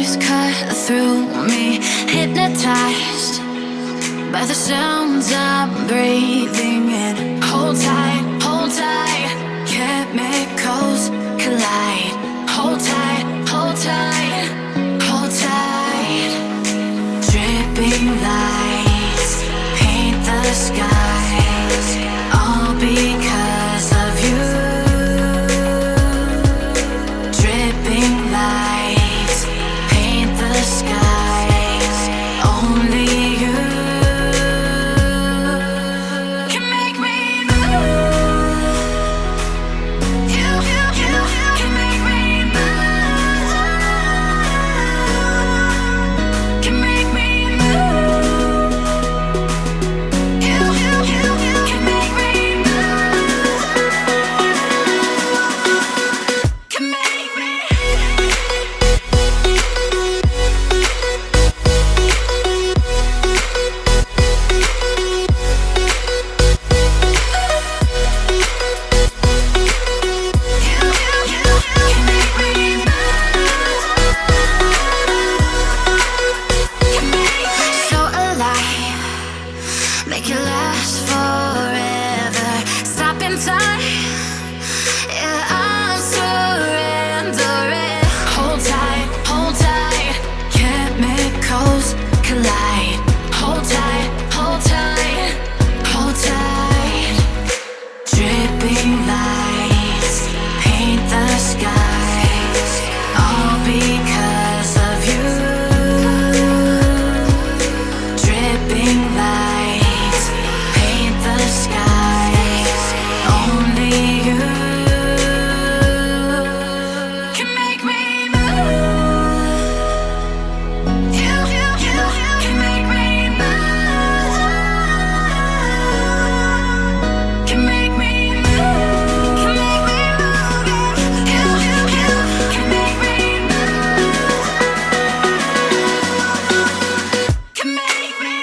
waves cut through me, hypnotized by the sounds I'm breathing in. Hold tight, chemicals collide. Hold tight, hold tight, hold tight. Dripping lights paint the skies, all because of you. Dripping lights paint the skies, only you can make me move. You can make me move. Can make me move. You can make me move. Can make me. So alive, make it last forever. Stop in time, yeah, I'm surrendering. Hold tight, chemicals collide. Hold tight, hold tight, hold tight. Dripping lights paint the skies, all because of you. Dripping lights paint the skies, only you can make me move. You can make me move. Can make me move. Can make me move. You can make me move. Can make me.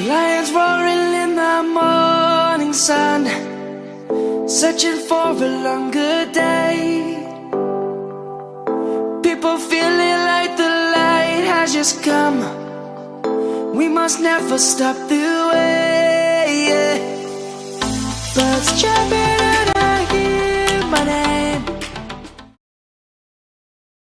Lions roaring in the morning sun, searching for a longer day. People feeling like the light has just come. We must never stop the way. Birds chirping